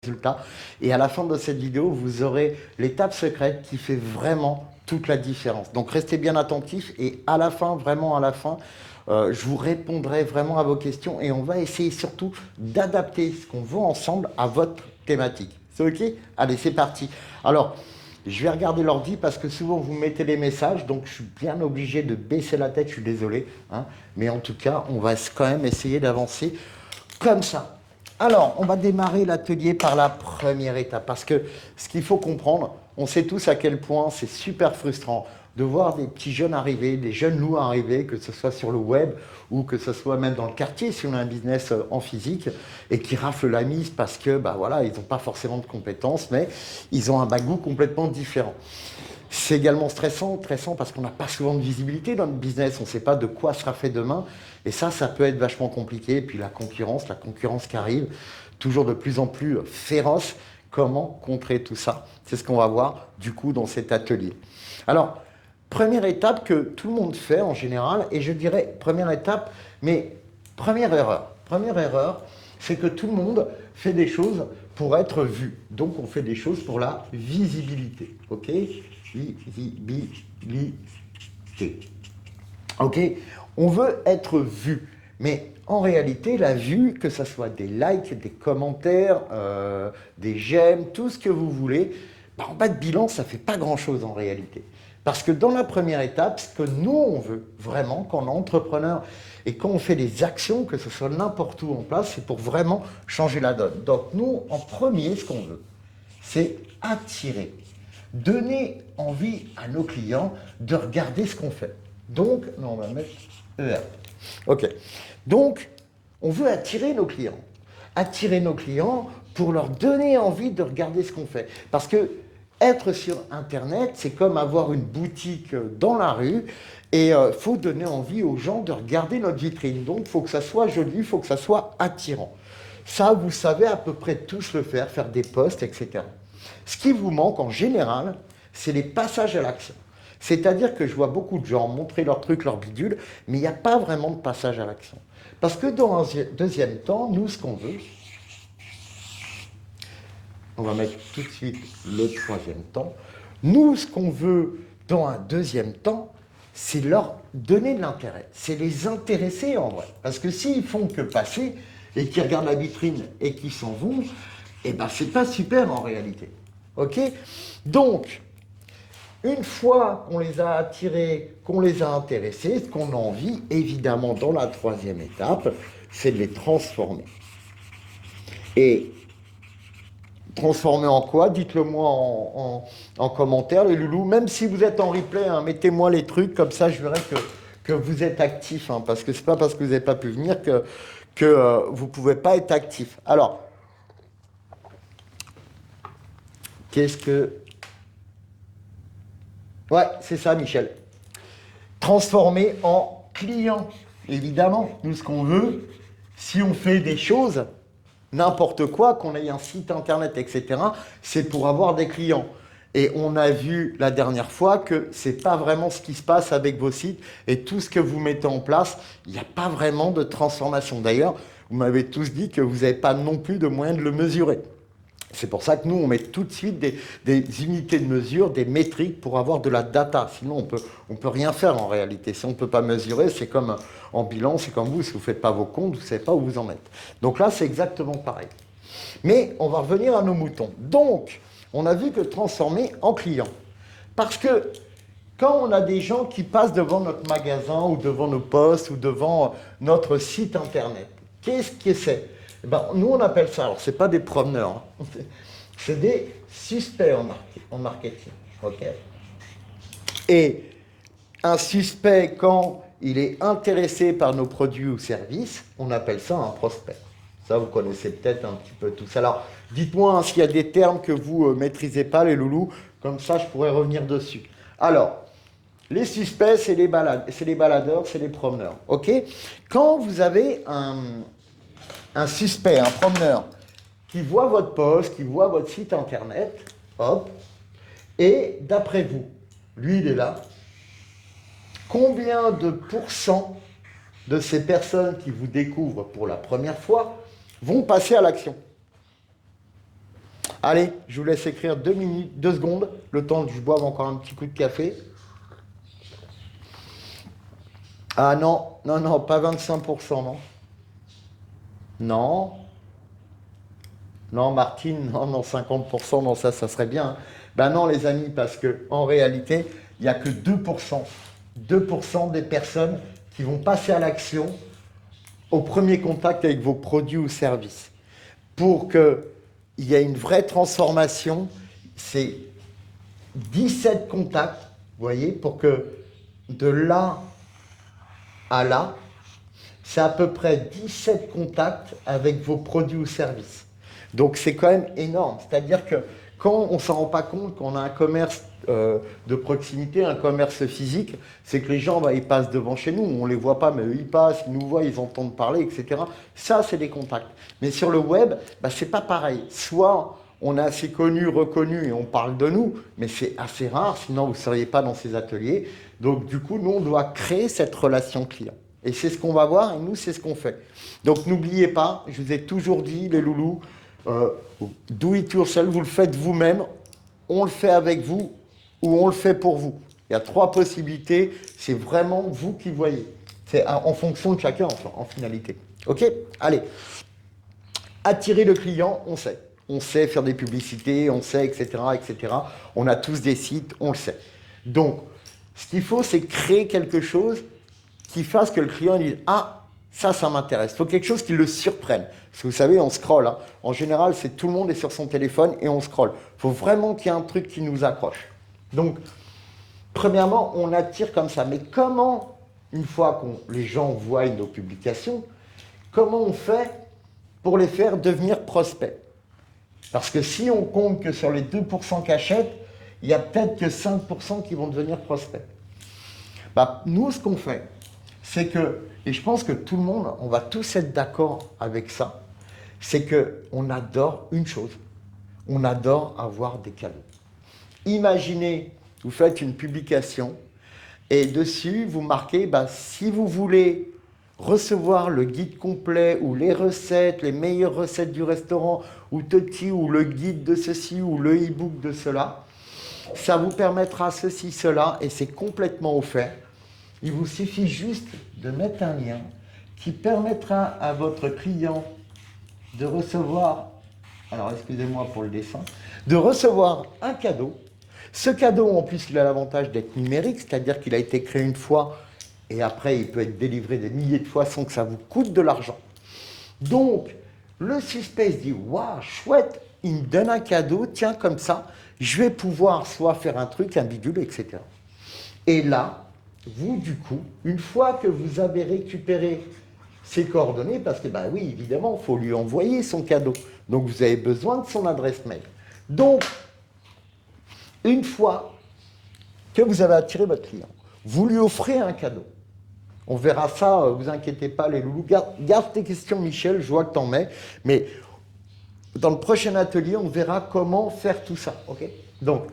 résultat. Et à la fin de cette vidéo, vous aurez l'étape secrète qui fait vraiment toute la différence. Donc restez bien attentifs et à la fin, vraiment à la fin, je vous répondrai vraiment à vos questions et on va essayer surtout d'adapter ce qu'on voit ensemble à votre thématique. C'est OK? Allez, c'est parti. Alors, je vais regarder l'ordi parce que souvent vous mettez les messages, donc je suis bien obligé de baisser la tête, je suis désolé, hein, mais en tout cas, on va quand même essayer d'avancer comme ça. Alors, on va démarrer l'atelier par la première étape parce que ce qu'il faut comprendre, on sait tous à quel point c'est super frustrant de voir des petits jeunes arriver, des jeunes loups arriver, que ce soit sur le web ou que ce soit même dans le quartier si on a un business en physique et qui raflent la mise parce que bah voilà, ils n'ont pas forcément de compétences, mais ils ont un bagou complètement différent. C'est également stressant parce qu'on n'a pas souvent de visibilité dans le business, on ne sait pas de quoi sera fait demain. Et ça peut être vachement compliqué. Et puis la concurrence qui arrive, toujours de plus en plus féroce. Comment contrer tout ça? C'est ce qu'on va voir du coup dans cet atelier. Alors, première étape que tout le monde fait en général, et je dirais première étape, mais première erreur. Première erreur, c'est que tout le monde fait des choses pour être vu. Donc on fait des choses pour la visibilité. Ok? Visibilité. Ok? On veut être vu. Mais en réalité, la vue, que ce soit des likes, des commentaires, des j'aime, tout ce que vous voulez, bah, en bas de bilan, ça ne fait pas grand-chose en réalité. Parce que dans la première étape, ce que nous, on veut vraiment, quand on est entrepreneur et quand on fait des actions, que ce soit n'importe où en place, c'est pour vraiment changer la donne. Donc nous, en premier, ce qu'on veut, c'est attirer, donner envie à nos clients de regarder ce qu'on fait. Donc, non, on va mettre ER. Ok. Donc, on veut attirer nos clients. Attirer nos clients pour leur donner envie de regarder ce qu'on fait. Parce que être sur Internet, c'est comme avoir une boutique dans la rue et il faut donner envie aux gens de regarder notre vitrine. Donc, il faut que ça soit joli, il faut que ça soit attirant. Ça, vous savez à peu près tous le faire des posts, etc. Ce qui vous manque en général, c'est les passages à l'action. C'est-à-dire que je vois beaucoup de gens montrer leurs trucs, leurs bidules, mais il n'y a pas vraiment de passage à l'action. Parce que dans un deuxième temps, nous, ce qu'on veut, on va mettre tout de suite le troisième temps, nous, ce qu'on veut dans un deuxième temps, c'est leur donner de l'intérêt, c'est les intéresser en vrai. Parce que s'ils font que passer et qu'ils regardent la vitrine et qu'ils s'en vont, eh ben c'est pas super en réalité. Ok? Donc, une fois qu'on les a attirés, qu'on les a intéressés, ce qu'on a envie, évidemment, dans la troisième étape, c'est de les transformer. Et transformer en quoi? Dites-le moi en commentaire, les loulous. Même si vous êtes en replay, hein, mettez-moi les trucs, comme ça je verrai que vous êtes actif. Hein, parce que c'est pas parce que vous n'avez pas pu venir que vous ne pouvez pas être actif. Alors, qu'est-ce que... Ouais, c'est ça, Michel. Transformer en client. Évidemment, nous, ce qu'on veut, si on fait des choses, n'importe quoi, qu'on ait un site internet, etc., c'est pour avoir des clients. Et on a vu la dernière fois que ce n'est pas vraiment ce qui se passe avec vos sites et tout ce que vous mettez en place, il n'y a pas vraiment de transformation. D'ailleurs, vous m'avez tous dit que vous n'avez pas non plus de moyen de le mesurer. C'est pour ça que nous, on met tout de suite des unités de mesure, des métriques pour avoir de la data. Sinon, on peut rien faire en réalité. Si on ne peut pas mesurer, c'est comme en bilan, c'est comme vous. Si vous ne faites pas vos comptes, vous ne savez pas où vous en êtes. Donc là, c'est exactement pareil. Mais on va revenir à nos moutons. Donc, on a vu que transformer en client. Parce que quand on a des gens qui passent devant notre magasin ou devant nos postes ou devant notre site internet, qu'est-ce que c'est? Eh ben, nous, on appelle ça, alors ce n'est pas des promeneurs, hein, c'est des suspects en marketing. Okay, et un suspect, quand il est intéressé par nos produits ou services, on appelle ça un prospect. Ça, vous connaissez peut-être un petit peu tous. Alors, dites-moi hein, s'il y a des termes que vous ne maîtrisez pas, les loulous, comme ça, je pourrais revenir dessus. Alors, les suspects, c'est les baladeurs, c'est les promeneurs. Ok? Quand vous avez un suspect, un promeneur, qui voit votre poste, qui voit votre site internet, hop, et d'après vous, lui il est là, combien de pourcents de ces personnes qui vous découvrent pour la première fois vont passer à l'action? Allez, je vous laisse écrire 2 minutes, 2 secondes, le temps que je boive encore un petit coup de café. Ah non, non, non, pas 25%, non. Non. Non, Martine, non, non, 50%, non, ça serait bien. Hein. Ben non, les amis, parce que en réalité, il n'y a que 2%. 2% des personnes qui vont passer à l'action au premier contact avec vos produits ou services. Pour qu'il y ait une vraie transformation, c'est 17 contacts, vous voyez, pour que de là à là, c'est à peu près 17 contacts avec vos produits ou services. Donc c'est quand même énorme. C'est-à-dire que quand on ne s'en rend pas compte qu'on a un commerce de proximité, un commerce physique, c'est que les gens, ils passent devant chez nous, on ne les voit pas, mais eux, ils passent, ils nous voient, ils entendent parler, etc. Ça, c'est des contacts. Mais sur le web, c'est pas pareil. Soit on est assez connu, reconnu et on parle de nous, mais c'est assez rare, sinon vous ne seriez pas dans ces ateliers. Donc du coup, nous, on doit créer cette relation client. Et c'est ce qu'on va voir, et nous, c'est ce qu'on fait. Donc n'oubliez pas, je vous ai toujours dit, les loulous, do it yourself, vous le faites vous-même, on le fait avec vous ou on le fait pour vous. Il y a 3 possibilités, c'est vraiment vous qui voyez. C'est en fonction de chacun en finalité. Ok? Allez, attirer le client, on sait. On sait faire des publicités, on sait, etc., etc. On a tous des sites, on le sait. Donc, ce qu'il faut, c'est créer quelque chose qui fasse que le client dise « Ah, ça m'intéresse ». Il faut quelque chose qui le surprenne. Parce que vous savez, on scrolle. Hein. En général, c'est tout le monde est sur son téléphone et on scrolle. Il faut vraiment qu'il y ait un truc qui nous accroche. Donc, premièrement, on attire comme ça. Mais comment, une fois que les gens voient nos publications, comment on fait pour les faire devenir prospects? Parce que si on compte que sur les 2% qui achètent, il n'y a peut-être que 5% qui vont devenir prospects. Nous, ce qu'on fait, c'est que, et je pense que tout le monde, on va tous être d'accord avec ça, c'est qu'on adore une chose, on adore avoir des cadeaux. Imaginez, vous faites une publication et dessus, vous marquez, si vous voulez recevoir le guide complet ou les recettes, les meilleures recettes du restaurant, ou Toti, ou le guide de ceci, ou le e-book de cela, ça vous permettra ceci, cela, et c'est complètement offert. Il vous suffit juste de mettre un lien qui permettra à votre client de recevoir, alors excusez-moi pour le dessin, de recevoir un cadeau. Ce cadeau, en plus, il a l'avantage d'être numérique, c'est-à-dire qu'il a été créé une fois et après, il peut être délivré des milliers de fois sans que ça vous coûte de l'argent. Donc, le suspect se dit « Waouh, chouette, il me donne un cadeau, tiens, comme ça, je vais pouvoir soit faire un truc, un bidule, etc. » Et là, vous, du coup, une fois que vous avez récupéré ses coordonnées, parce que, oui, évidemment, il faut lui envoyer son cadeau. Donc, vous avez besoin de son adresse mail. Donc, une fois que vous avez attiré votre client, vous lui offrez un cadeau. On verra ça, vous inquiétez pas, les loulous. Garde tes questions, Michel, je vois que tu en mets. Mais dans le prochain atelier, on verra comment faire tout ça. Okay, donc,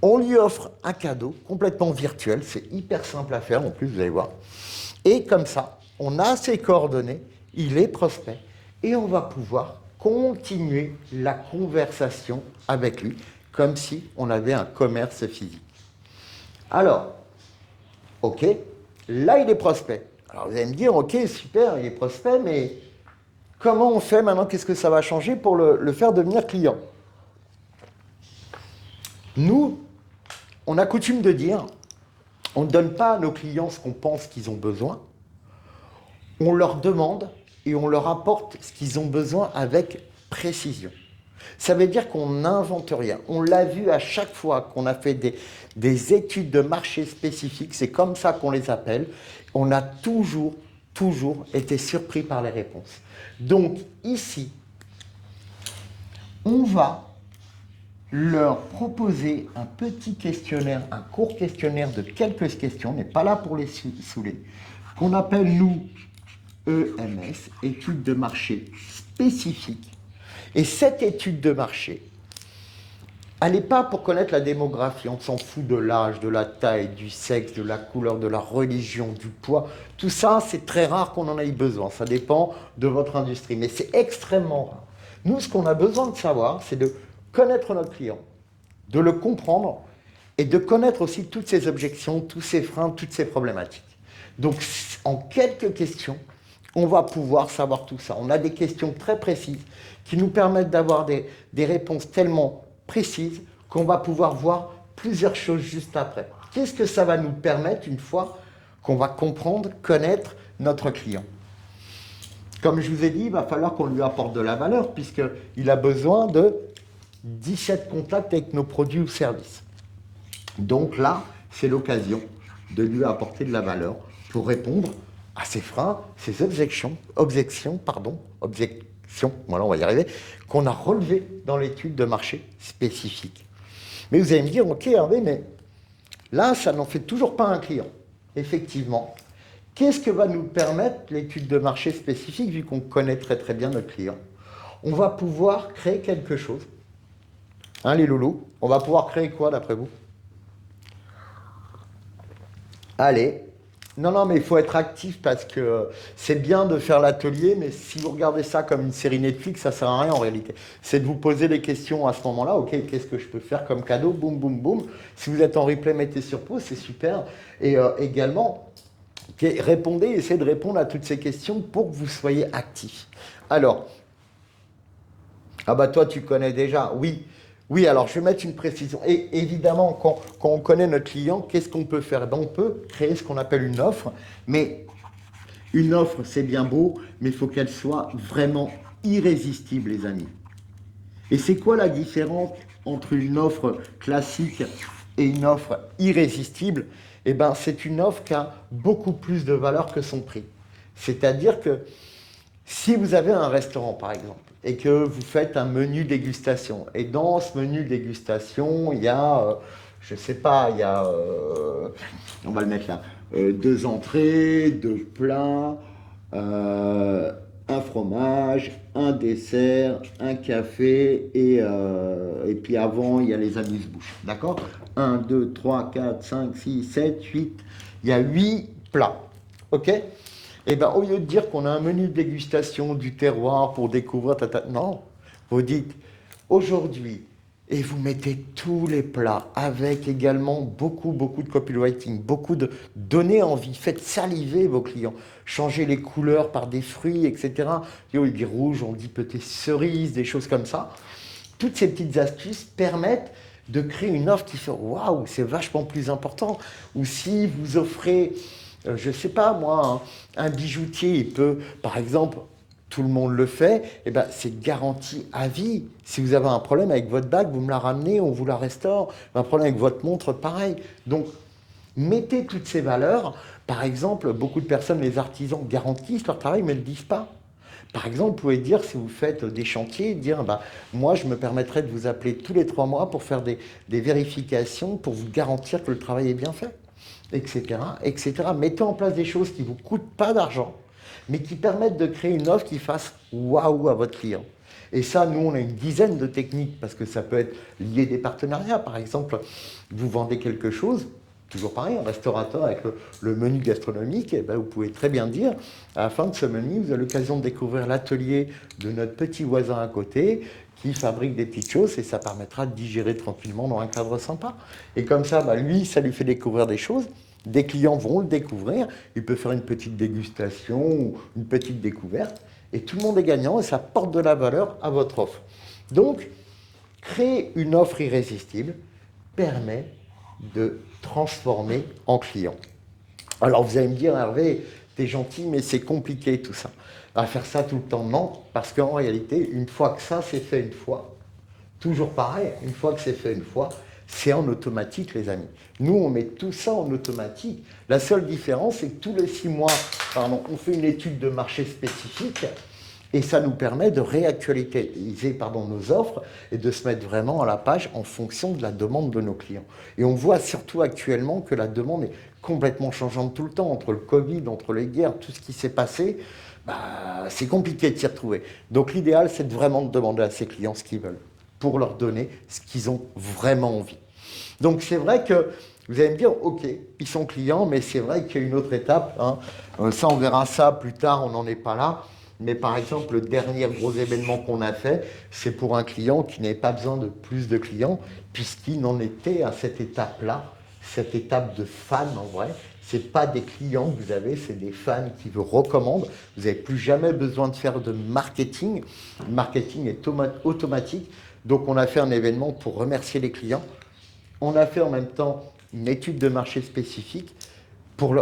on lui offre un cadeau complètement virtuel. C'est hyper simple à faire, en plus, vous allez voir. Et comme ça, on a ses coordonnées, il est prospect. Et on va pouvoir continuer la conversation avec lui, comme si on avait un commerce physique. Alors, ok, là, il est prospect. Alors, vous allez me dire, ok, super, il est prospect, mais comment on fait maintenant? Qu'est-ce que ça va changer pour le faire devenir client? Nous, on a coutume de dire, on ne donne pas à nos clients ce qu'on pense qu'ils ont besoin, on leur demande et on leur apporte ce qu'ils ont besoin avec précision. Ça veut dire qu'on n'invente rien. On l'a vu à chaque fois qu'on a fait des études de marché spécifiques, c'est comme ça qu'on les appelle. On a toujours été surpris par les réponses. Donc ici, on va leur proposer un petit questionnaire, un court questionnaire de quelques questions, on n'est pas là pour les saouler, qu'on appelle nous EMS, étude de marché spécifique. Et cette étude de marché, elle n'est pas pour connaître la démographie, on s'en fout de l'âge, de la taille, du sexe, de la couleur, de la religion, du poids. Tout ça, c'est très rare qu'on en ait besoin, ça dépend de votre industrie, mais c'est extrêmement rare. Nous, ce qu'on a besoin de savoir, c'est de connaître notre client, de le comprendre et de connaître aussi toutes ses objections, tous ses freins, toutes ses problématiques. Donc, en quelques questions, on va pouvoir savoir tout ça. On a des questions très précises qui nous permettent d'avoir des réponses tellement précises qu'on va pouvoir voir plusieurs choses juste après. Qu'est-ce que ça va nous permettre une fois qu'on va comprendre, connaître notre client? Comme je vous ai dit, il va falloir qu'on lui apporte de la valeur puisqu'il a besoin de 17 contacts avec nos produits ou services. Donc là, c'est l'occasion de lui apporter de la valeur pour répondre à ses freins, ses objections, voilà, on va y arriver, qu'on a relevées dans l'étude de marché spécifique. Mais vous allez me dire, ok Hervé, mais là, ça n'en fait toujours pas un client. Effectivement, qu'est-ce que va nous permettre l'étude de marché spécifique, vu qu'on connaît très très bien notre client? On va pouvoir créer quelque chose. Hein, les loulous, on va pouvoir créer quoi d'après vous? Allez, non, mais il faut être actif parce que c'est bien de faire l'atelier, mais si vous regardez ça comme une série Netflix, ça sert à rien en réalité. C'est de vous poser les questions à ce moment-là. Ok, qu'est-ce que je peux faire comme cadeau? Boum, boum, boum. Si vous êtes en replay, mettez sur pause, c'est super. Et également, répondez, essayez de répondre à toutes ces questions pour que vous soyez actif. Alors, ah bah toi tu connais déjà, oui. Oui, alors je vais mettre une précision. Et évidemment, quand on connaît notre client, qu'est-ce qu'on peut faire? On peut créer ce qu'on appelle une offre, mais une offre, c'est bien beau, mais il faut qu'elle soit vraiment irrésistible, les amis. Et c'est quoi la différence entre une offre classique et une offre irrésistible? Eh bien, c'est une offre qui a beaucoup plus de valeur que son prix. C'est-à-dire que si vous avez un restaurant, par exemple, et que vous faites un menu dégustation, et dans ce menu dégustation, il y a, je ne sais pas, il y a, on va le mettre là, 2 entrées, 2 plats, un fromage, un dessert, un café, et puis avant, il y a les amuse-bouches, d'accord? 1, 2, 3, 4, 5, 6, 7, 8, il y a 8 plats, ok? Et bien, au lieu de dire qu'on a un menu de dégustation du terroir pour découvrir, non, vous dites aujourd'hui, et vous mettez tous les plats avec également beaucoup de copywriting, beaucoup de données envie, faites saliver vos clients, changez les couleurs par des fruits, etc. On dit rouge, on dit peut-être cerise, des choses comme ça. Toutes ces petites astuces permettent de créer une offre qui fait waouh, c'est vachement plus important. Ou si vous offrez je ne sais pas moi, un bijoutier, il peut, par exemple, tout le monde le fait, eh ben, c'est garanti à vie. Si vous avez un problème avec votre bague, vous me la ramenez, on vous la restaure. Un problème avec votre montre, pareil. Donc, mettez toutes ces valeurs. Par exemple, beaucoup de personnes, les artisans, garantissent leur travail, mais ne le disent pas. Par exemple, vous pouvez dire, si vous faites des chantiers, dire, bah, moi, je me permettrai de vous appeler tous les 3 mois pour faire des vérifications, pour vous garantir que le travail est bien fait. Etc., etc. Mettez en place des choses qui ne vous coûtent pas d'argent, mais qui permettent de créer une offre qui fasse waouh à votre client. Et ça, nous, on a une dizaine de techniques, parce que ça peut être lié des partenariats. Par exemple, vous vendez quelque chose, toujours pareil, un restaurateur avec le menu gastronomique, et ben, vous pouvez très bien dire, à la fin de ce menu, vous avez l'occasion de découvrir l'atelier de notre petit voisin à côté, qui fabrique des petites choses, et ça permettra de digérer tranquillement dans un cadre sympa. Et comme ça, bah, lui, ça lui fait découvrir des choses. Des clients vont le découvrir. Il peut faire une petite dégustation ou une petite découverte. Et tout le monde est gagnant et ça porte de la valeur à votre offre. Donc, créer une offre irrésistible permet de transformer en client. Alors, vous allez me dire, Hervé, t'es gentil, mais c'est compliqué tout ça. À faire ça tout le temps, non, parce qu'en réalité, une fois que ça c'est fait une fois, toujours pareil, une fois que c'est fait une fois, c'est en automatique, les amis. Nous, on met tout ça en automatique. La seule différence, c'est que tous les 6 mois, on fait une étude de marché spécifique et ça nous permet de réactualiser nos offres et de se mettre vraiment à la page en fonction de la demande de nos clients. Et on voit surtout actuellement que la demande est complètement changeante tout le temps, entre le Covid, entre les guerres, tout ce qui s'est passé. C'est compliqué de s'y retrouver. Donc l'idéal, c'est de vraiment demander à ses clients ce qu'ils veulent pour leur donner ce qu'ils ont vraiment envie. Donc c'est vrai que vous allez me dire, ok, ils sont clients, mais c'est vrai qu'il y a une autre étape. Ça, on verra ça plus tard, on n'en est pas là. Mais par exemple, le dernier gros événement qu'on a fait, c'est pour un client qui n'avait pas besoin de plus de clients, puisqu'il en était à cette étape-là, cette étape de fan en vrai. Ce n'est pas des clients que vous avez, c'est des fans qui vous recommandent. Vous n'avez plus jamais besoin de faire de marketing. Le marketing est automatique. Donc on a fait un événement pour remercier les clients. On a fait en même temps une étude de marché spécifique pour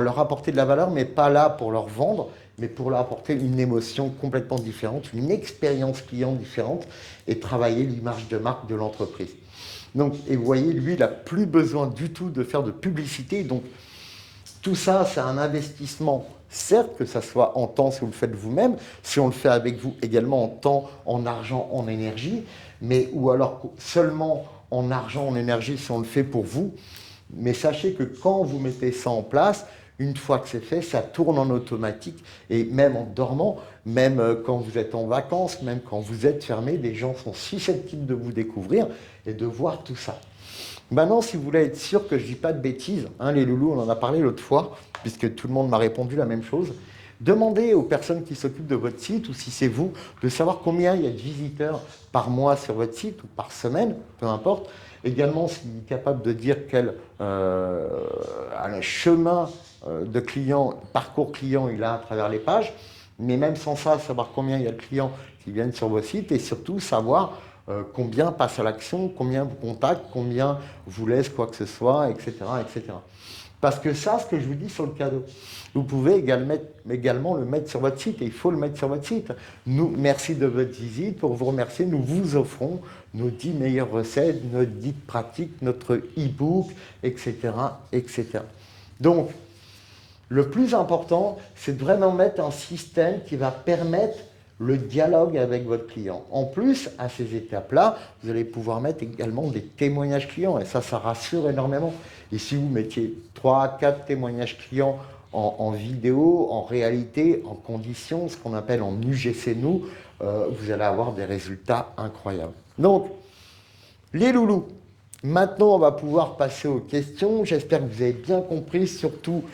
leur apporter de la valeur, mais pas là pour leur vendre, mais pour leur apporter une émotion complètement différente, une expérience client différente et travailler l'image de marque de l'entreprise. Donc, et vous voyez, lui, il n'a plus besoin du tout de faire de publicité. Donc, tout ça, c'est un investissement. Certes, que ça soit en temps si vous le faites vous-même, si on le fait avec vous également en temps, en argent, en énergie, mais ou alors seulement en argent, en énergie si on le fait pour vous. Mais sachez que quand vous mettez ça en place, une fois que c'est fait, ça tourne en automatique. Et même en dormant, même quand vous êtes en vacances, même quand vous êtes fermé, les gens sont susceptibles de vous découvrir et de voir tout ça. Maintenant, si vous voulez être sûr que je ne dis pas de bêtises, hein, les loulous, on en a parlé l'autre fois, puisque tout le monde m'a répondu la même chose, demandez aux personnes qui s'occupent de votre site, ou si c'est vous, de savoir combien il y a de visiteurs par mois sur votre site, ou par semaine, peu importe. Également, s'il est capable de dire quel chemin de client, parcours client il a à travers les pages, mais même sans ça, savoir combien il y a de clients qui viennent sur vos sites, et surtout savoir combien passent à l'action, combien vous contactent, combien vous laissent quoi que ce soit, etc., etc. Parce que ça, ce que je vous dis sur le cadeau, vous pouvez également le mettre sur votre site, et il faut le mettre sur votre site. Nous, merci de votre visite. Pour vous remercier, nous vous offrons nos 10 meilleures recettes, nos 10 pratiques, notre e-book, etc., etc. Donc, le plus important, c'est de vraiment mettre un système qui va permettre le dialogue avec votre client. En plus, à ces étapes-là, vous allez pouvoir mettre également des témoignages clients, et ça rassure énormément. Et si vous mettiez 3, 4 témoignages clients en vidéo, en réalité, en conditions, ce qu'on appelle en UGC nous, vous allez avoir des résultats incroyables. Donc, les loulous, maintenant on va pouvoir passer aux questions. J'espère que vous avez bien compris, surtout,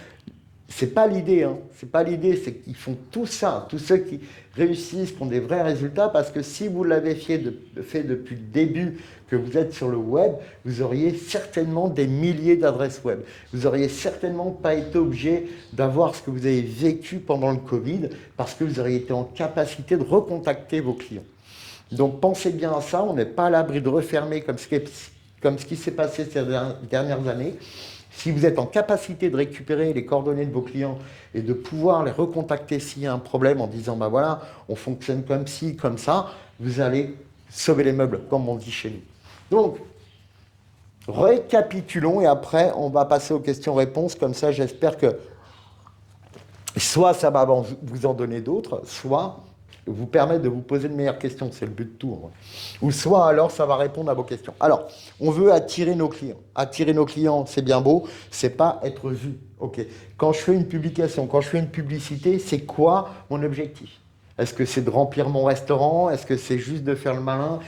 c'est pas l'idée, hein. C'est pas l'idée, c'est qu'ils font tout ça, tous ceux qui réussissent, qui ont des vrais résultats, parce que si vous l'avez fait depuis le début, que vous êtes sur le web, vous auriez certainement des milliers d'adresses web. Vous auriez certainement pas été obligé d'avoir ce que vous avez vécu pendant le Covid, parce que vous auriez été en capacité de recontacter vos clients. Donc pensez bien à ça, on n'est pas à l'abri de refermer comme ce qui s'est passé ces dernières années. Si vous êtes en capacité de récupérer les coordonnées de vos clients et de pouvoir les recontacter s'il y a un problème en disant bah voilà, on fonctionne comme ci, comme ça, vous allez sauver les meubles, comme on dit chez nous. Donc, récapitulons et après on va passer aux questions-réponses. Comme ça, j'espère que soit ça va vous en donner d'autres, soit vous permettre de vous poser de meilleures questions, c'est le but de tout. Ou soit alors ça va répondre à vos questions. Alors, on veut attirer nos clients. Attirer nos clients, c'est bien beau, c'est pas être vu. Ok. Quand je fais une publication, quand je fais une publicité, c'est quoi mon objectif? Est-ce que c'est de remplir mon restaurant? Est-ce que c'est juste de faire le malin?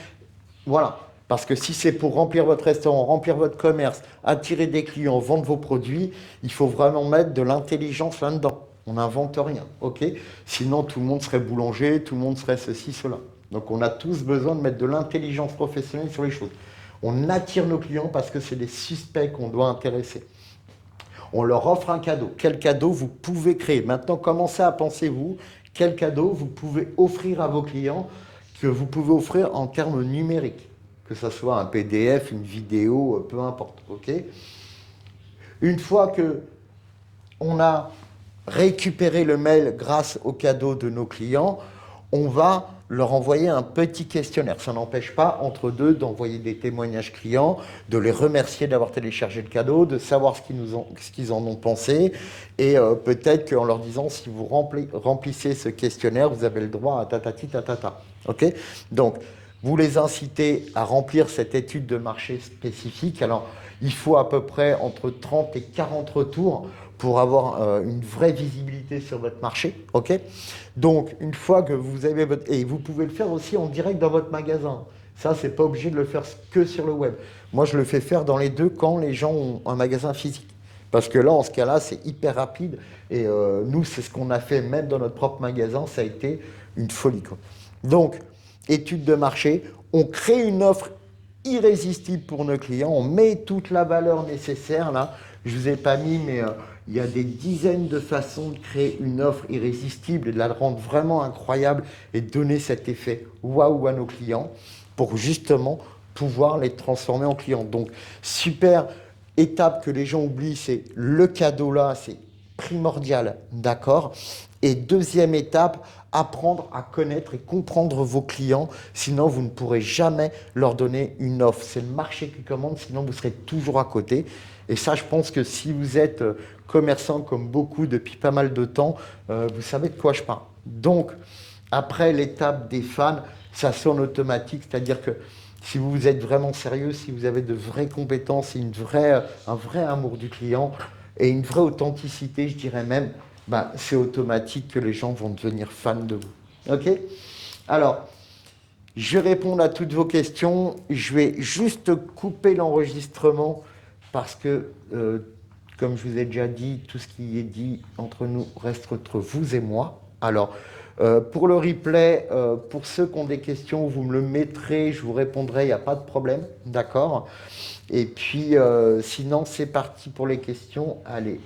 Voilà. Parce que si c'est pour remplir votre restaurant, remplir votre commerce, attirer des clients, vendre vos produits, il faut vraiment mettre de l'intelligence là-dedans. On n'invente rien, ok? Sinon, tout le monde serait boulanger, tout le monde serait ceci, cela. Donc, on a tous besoin de mettre de l'intelligence professionnelle sur les choses. On attire nos clients parce que c'est des suspects qu'on doit intéresser. On leur offre un cadeau. Quel cadeau vous pouvez créer? Maintenant, commencez à penser, vous, quel cadeau vous pouvez offrir à vos clients, que vous pouvez offrir en termes numériques. Que ce soit un PDF, une vidéo, peu importe, ok? Une fois qu'on a récupérer le mail grâce au cadeau de nos clients, on va leur envoyer un petit questionnaire. Ça n'empêche pas, entre deux, d'envoyer des témoignages clients, de les remercier d'avoir téléchargé le cadeau, de savoir ce qu'ils en ont pensé, et peut-être qu'en leur disant, si vous remplissez ce questionnaire, vous avez le droit à tatati tatata. Ok? Donc, vous les incitez à remplir cette étude de marché spécifique. Alors, il faut à peu près entre 30 et 40 retours pour avoir une vraie visibilité sur votre marché, ok? Donc, une fois que vous avez votre... Et vous pouvez le faire aussi en direct dans votre magasin. Ça, c'est pas obligé de le faire que sur le web. Moi, je le fais faire dans les deux quand les gens ont un magasin physique. Parce que là, en ce cas-là, c'est hyper rapide. Et nous, c'est ce qu'on a fait même dans notre propre magasin. Ça a été une folie, quoi. Donc, étude de marché, on crée une offre irrésistible pour nos clients, on met toute la valeur nécessaire là. Je ne vous ai pas mis, mais il y a des dizaines de façons de créer une offre irrésistible et de la rendre vraiment incroyable et de donner cet effet waouh à nos clients pour justement pouvoir les transformer en clients. Donc, super étape que les gens oublient, c'est le cadeau là, c'est primordial, d'accord? Et deuxième étape, apprendre à connaître et comprendre vos clients, sinon vous ne pourrez jamais leur donner une offre. C'est le marché qui commande, sinon vous serez toujours à côté. Et ça, je pense que si vous êtes commerçant comme beaucoup depuis pas mal de temps, vous savez de quoi je parle. Donc, après l'étape des fans, ça sonne automatique, c'est-à-dire que si vous êtes vraiment sérieux, si vous avez de vraies compétences et un vrai amour du client et une vraie authenticité, je dirais même, bah, c'est automatique que les gens vont devenir fans de vous. Ok? Alors, je vais répondre à toutes vos questions. Je vais juste couper l'enregistrement parce que, comme je vous ai déjà dit, tout ce qui est dit entre nous reste entre vous et moi. Alors, pour le replay, pour ceux qui ont des questions, vous me le mettrez, je vous répondrai, il n'y a pas de problème, d'accord? Et puis, sinon, c'est parti pour les questions. Allez,